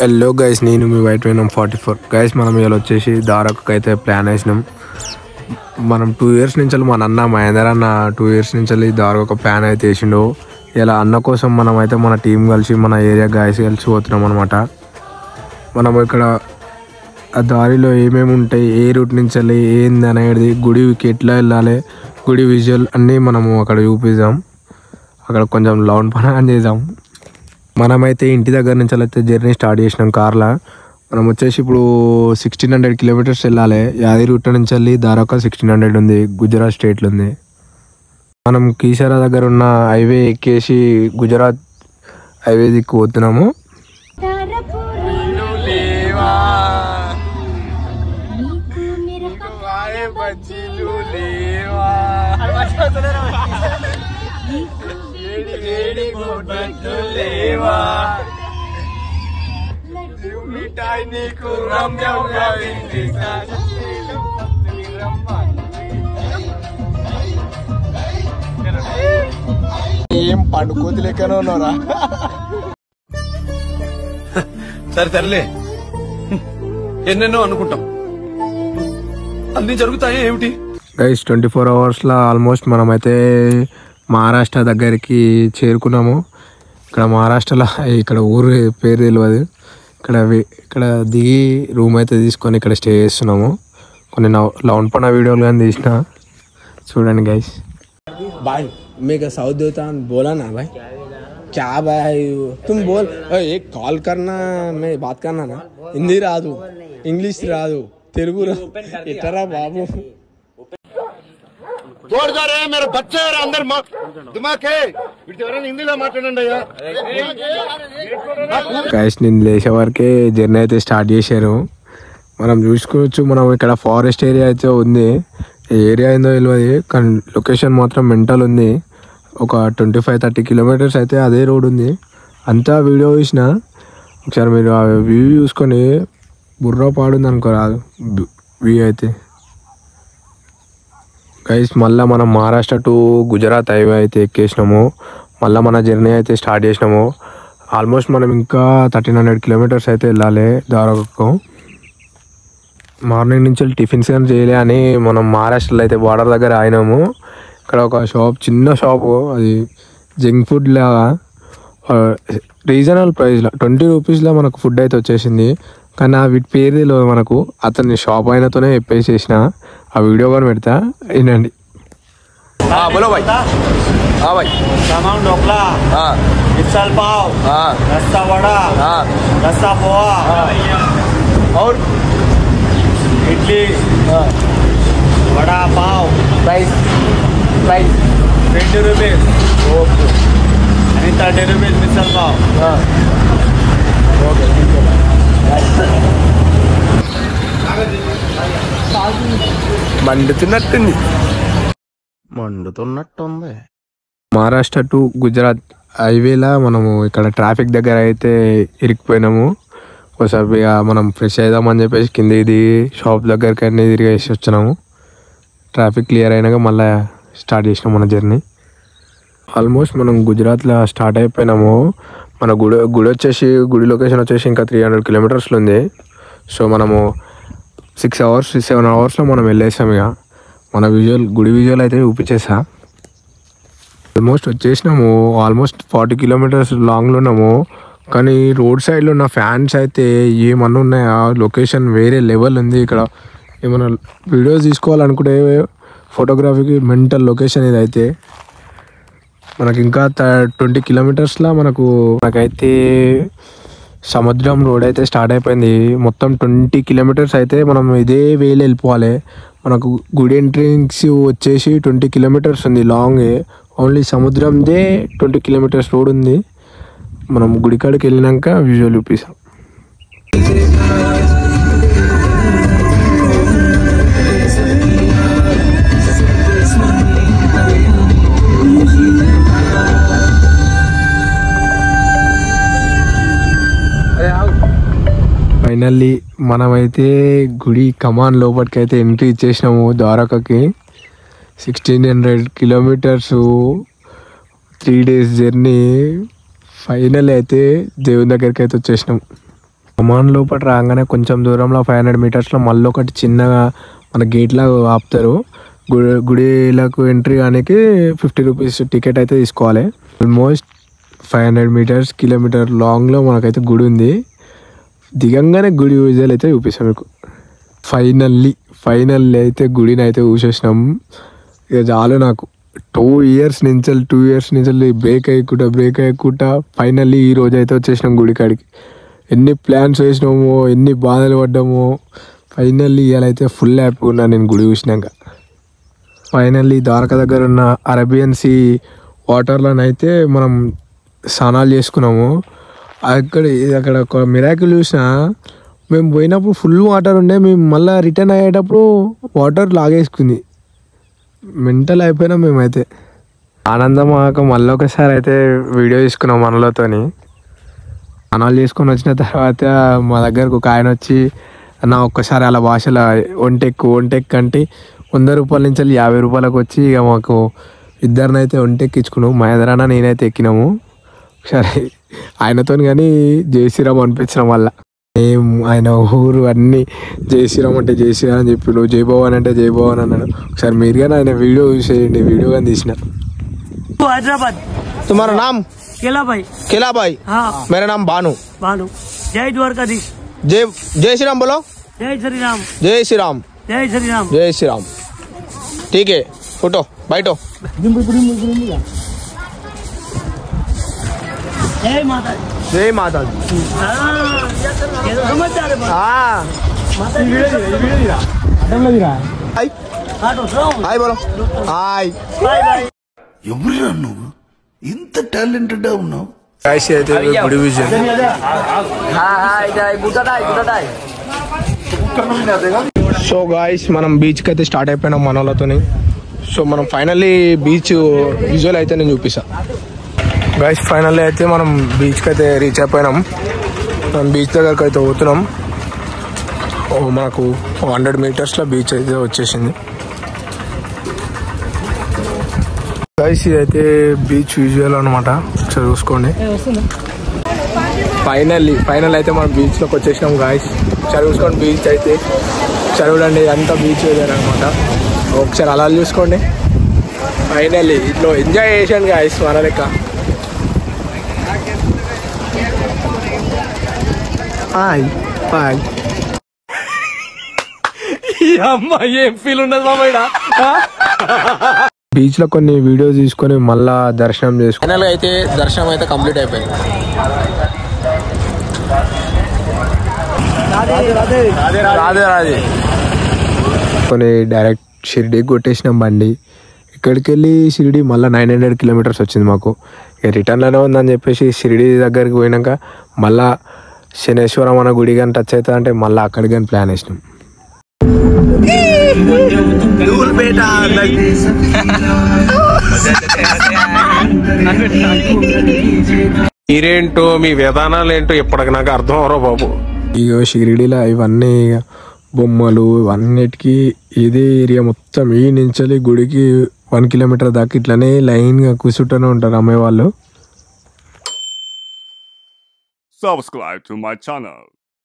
Hello guys, నేను మీ white venom 44 guys. మనం ఇలా వచ్చేసి దారకు అయితే ప్లాన్ వేసినాం. మనం 2 years నుంచి మా అన్న మహేందర్ అన్న 2 years నుంచి దారకు ప్లాన్ అయితే వేసిండు. ఇలా అన్న కోసం మనం అయితే మన టీం కలిసి మన ఏరియా గైస్ కలిసి పోతున్నాం అనమాట. మనం ఇక్కడ ఆ దారిలో ఏమేమి ఉంటాయి, ఏ రూట్ నుంచి వెళ్ళి ఏంది అనేది, గుడికి ఎట్లా వెళ్ళాలి, గుడి విజువల్ అన్నీ మనము అక్కడ చూపిద్దాం. అక్కడ కొంచెం లౌండ్ పని చేద్దాం. మనమైతే ఇంటి దగ్గర నుంచి అయితే జర్నీ స్టార్ట్ చేసినాం కార్లో. మనం వచ్చేసి ఇప్పుడు 1600 kilometers వెళ్ళాలి. యాది రూట్ నుంచి వెళ్ళి దారొక 1600 ఉంది, గుజరాత్ స్టేట్లో ఉంది. మనం కీసరా దగ్గర ఉన్న హైవే ఎక్కేసి గుజరాత్ హైవే దిక్కు పోతున్నాము. ఏం పండుకోతి లెక్కనే ఉన్నారా? సరే తరలే, ఎన్నెన్నో అనుకుంటాం, అన్ని జరుగుతాయి ఏమిటి గైస్. 24 hours ఆల్మోస్ట్ మనమైతే మహారాష్ట్ర దగ్గరికి చేరుకున్నాము. ఇక్కడ మహారాష్ట్రలో ఇక్కడ ఊరు పేరు తెలియదు. ఇక్కడ దిగి రూమ్ అయితే తీసుకొని ఇక్కడ స్టే చేస్తున్నాము. కొన్ని లౌండ్ పన్న వీడియోలు కానీ తీసిన చూడండి గైస్. भाई मैं का साउथ देवता बोला ना भाई, क्या भाई तुम बोल, एक कॉल करना, मैं बात करना ना, हिंदी रादू, इंग्लिश रादू, तेलुगु इतरा बाबू जोर जोर है मेरे बच्चे अंदर दिमाग है हिंदीలో మాట్లాడండి అయ్యా. గైస్, నేను లేచే వరకే జర్నీ అయితే స్టార్ట్ చేశారు. మనం చూసుకోవచ్చు, మనం ఇక్కడ ఫారెస్ట్ ఏరియా అయితే ఉంది. ఏరియా ఏందో తెలియదు కానీ లొకేషన్ మాత్రం మెంటల్ ఉంది. ఒక 25-30 kilometers అయితే అదే రోడ్ ఉంది. అంతా వీడియో చూసిన ఒకసారి మీరు ఆ వ్యూ చూసుకొని బుర్ర పాడుంది అనుకోరాదు వ్యూ అయితే. గైస్, మళ్ళీ మనం మహారాష్ట్ర టు గుజరాత్ హైవే అయితే ఎక్కేసినాము. మళ్ళీ మన జర్నీ అయితే స్టార్ట్ చేసినాము. ఆల్మోస్ట్ మనం ఇంకా 1300 kilometers అయితే వెళ్ళాలి దారకు. మార్నింగ్ నుంచి టిఫిన్స్ కానీ చేయలే అని మనం మహారాష్ట్రలో అయితే బార్డర్ దగ్గర అయినాము. ఇక్కడ ఒక షాప్, చిన్న షాపు, అది జంక్ ఫుడ్ లాగా రీజనల్ ప్రైస్లో 20 rupees మనకు ఫుడ్ అయితే వచ్చేసింది. కానీ ఆ వీటి పేరు తెలియదు మనకు. అతన్ని షాప్ అయినతోనే చెప్పేసేసిన. ఆ వీడియో కానీ పెడతా, వినండి. बोलो भाई. हाँ भाई, सामान ढोकला, मिसल पाव, रस्सा वड़ा, रस्सा पोहा, और idli, vada pav, price 20 rupees, okay and 30 rupees misal pav. Okay మండుతున్నట్టుంది. మహారాష్ట్ర టు గుజరాత్ హైవేలా మనము ఇక్కడ ట్రాఫిక్ దగ్గర అయితే ఇరికిపోయినాము. ఒకసారి మనం ఫ్రెష్ అవుదామని చెప్పేసి కింద ఇది షాప్ దగ్గరికి అన్నీ తిరిగేసి వచ్చినాము. ట్రాఫిక్ క్లియర్ అయినాక మళ్ళీ స్టార్ట్ చేసినాం మన జర్నీ. ఆల్మోస్ట్ మనం గుజరాత్లో స్టార్ట్ అయిపోయినాము. మన గుడి వచ్చేసి, గుడి లొకేషన్ వచ్చేసి ఇంకా 300 kilometers ఉంది. సో మనము 6-7 hours మనం వెళ్ళేసాం. ఇక మన గుడి విజువల్ అయితే చూపించేసా. ఆల్మోస్ట్ వచ్చేసినాము. ఆల్మోస్ట్ 40 kilometers లాంగ్లో ఉన్నాము. కానీ రోడ్ సైడ్లో ఉన్న ఫ్యాన్స్ అయితే ఏమన్నా ఉన్నాయా, లొకేషన్ వేరే లెవెల్ ఉంది. ఇక్కడ ఏమన్నా వీడియోస్ తీసుకోవాలనుకుంటే ఫోటోగ్రఫీకి మెంటల్ లొకేషన్ ఇది అయితే. మనకి ఇంకా 20 kilometers మనకైతే సముద్రం రోడ్ అయితే స్టార్ట్ అయిపోయింది. మొత్తం 20 kilometers అయితే మనం ఇదే వేలో వెళ్ళిపోవాలి. మనకు గుడి ఎంట్రీస్ వచ్చేసి 20 kilometers ఉంది లాంగ్. ఓన్లీ సముద్రందే 20 kilometers రోడ్ ఉంది. మనం గుడికాడికి వెళ్ళినాక విజువల్ చూపిస్తాం. ఫైనల్లీ మనమైతే గుడి కమాన్ లోపలికి అయితే ఎంట్రీ ఇచ్చేసినాము. ద్వారకకి 1600 kilometers 3 days జర్నీ. ఫైనల్ అయితే దేవుని దగ్గరికి అయితే వచ్చేసినాం. కమాన్ లోపల రాగానే కొంచెం దూరంలో 500 మీటర్స్లో మళ్ళీ ఒకటి చిన్నగా మన గేట్లో ఆపుతారు. గుడిలకు ఎంట్రీ కానీ 50 రూపీస్ టికెట్ అయితే తీసుకోవాలి. ఆల్మోస్ట్ 500 మీటర్స్ కిలోమీటర్ లాంగ్లో మనకైతే గుడి ఉంది. దిగంగానే గుడి విజువల్ అయితే చూపిస్తాం మీకు. ఫైనల్లీ అయితే గుడిని అయితే చూసేసినాం. ఇక చాలు నాకు 2 ఇయర్స్ నుంచి బ్రేక్ అయ్యకుండా ఫైనల్లీ ఈ రోజు అయితే వచ్చేసినాం గుడి కాడికి. ఎన్ని ప్లాన్స్ వేసినామో, ఎన్ని బాధలు పడ్డామో, ఫైనల్లీ ఇవాళ అయితే ఫుల్ హ్యాపీగా ఉన్నాను నేను గుడి చూసినాక. ఫైనల్లీ ద్వారకా దగ్గర ఉన్న అరేబియన్ సీ వాటర్లోనైతే మనం స్నానాలు చేసుకున్నాము. అక్కడ ఒక మిరాకిల్ చూసిన, మేము పోయినప్పుడు ఫుల్ వాటర్ ఉండే, మేము మళ్ళీ రిటర్న్ అయ్యేటప్పుడు వాటర్ లాగేసుకుంది. మెంటల్ అయిపోయినాం మేమైతే. ఆనందం మళ్ళీ ఒకసారి అయితే వీడియో తీసుకున్నాం మనలతోని. స్నానాలు చేసుకొని వచ్చిన తర్వాత మా దగ్గరకు ఒక ఆయన వచ్చి, నా ఒక్కసారి అలా భాషలో ఒంటెక్కు అంటే 100 రూపాయల నుంచి 50 రూపాయలకు వచ్చి ఇక మాకు ఇద్దరినైతే ఒంటెక్కించుకున్నాము. మా ఎదురన్నా నేనైతే ఎక్కినాము. సరే ఆయనతో కానీ జై శ్రీరామ్ అనిపించినాం. వల్ల ఆయన ఊరు అన్నీ జై శ్రీరామ్ అంటే జై శ్రీరామ్ అని చెప్పి, నువ్వు జై భవాన్ అంటే జై భవాన్ అన్నాడు. ఒకసారి మీరు కానీ ఆయన వీడియో చూసేయండి, వీడియో కానీ తీసిన. हैदराबाद। तुम्हारा नाम? केला भाई। हाँ। मेरा नाम बानू। जय द्वारकाधीश। जय श्री राम बोलो। जय श्री राम। जय श्री राम। जय श्री राम। जय श्री राम। ठीक है, फोटो बैठो। जय माता दी। जय माता दी। समझदार है। हाँ हाय हाय बोलो हाय। ఎవరురా నువ్వు ఇంత టాలెంటెడ్ ఉన్నావు? గుడి విజన్ సో గాయస్ మనం బీచ్కి అయితే స్టార్ట్ అయిపోయినాం మన వాళ్ళతోని. సో మనం ఫైనల్లీ బీచ్ విజువల్ అయితే నేను చూపిస్తా. గాయస్ ఫైనల్లీ అయితే మనం బీచ్కి అయితే రీచ్ అయిపోయినాం. మనం బీచ్ దగ్గరకు అయితే పోతున్నాం. మనకు 100 మీటర్స్లో బీచ్ అయితే వచ్చేసింది. గాయస్ ఇదైతే బీచ్ విజువల్ అనమాట, ఒకసారి చూసుకోండి. ఫైనల్ అయితే మనం బీచ్లోకి వచ్చేసినాం గాయస్. ఒకసారి చూసుకోండి బీచ్ అయితే, చదువుడండి అంతా బీచ్ వెళ్ళారు అనమాట. ఒకసారి అలా చూసుకోండి. ఫైనల్లీ ఇట్లా ఎంజాయ్ చేశాను గాయస్ మన లెక్క. Hi hi. అమ్మాయి ఏం ఫీల్ ఉన్నది మామయ్య. బీచ్ లో కొన్ని వీడియోస్ తీసుకొని మళ్ళా దర్శనం చేసుకుని ఫైనల్ అయితే దర్శనం అయితే కంప్లీట్ అయిపోయింది. రాదే కొన్ని డైరెక్ట్ షిరిడీకి కొట్టేసినాం బండి. ఇక్కడికి వెళ్ళి షిరిడి మళ్ళీ 900 కిలోమీటర్స్ వచ్చింది మాకు. ఇక రిటర్న్లోనే ఉందని చెప్పేసి షిరిడి దగ్గరికి పోయినాక మళ్ళా శనేశ్వరం అన్న గుడి కానీ టచ్ అవుతా అంటే మళ్ళీ అక్కడికి కానీ ప్లాన్ వేసినాం. మీరేంటో మీ విధానాలు ఏంటో ఇప్పటికి నాకు అర్థం అవరో బాబు. ఇక షిరిడీలో ఇవన్నీ బొమ్మలు ఇవన్నిటికీ ఇదే ఏరియా మొత్తం ఈ నుంచి గుడికి 1 కిలోమీటర్ దాకా ఇట్లనే లైన్గా కూర్చుంటూనే ఉంటారు అమ్మేవాళ్ళు. Subscribe to my channel.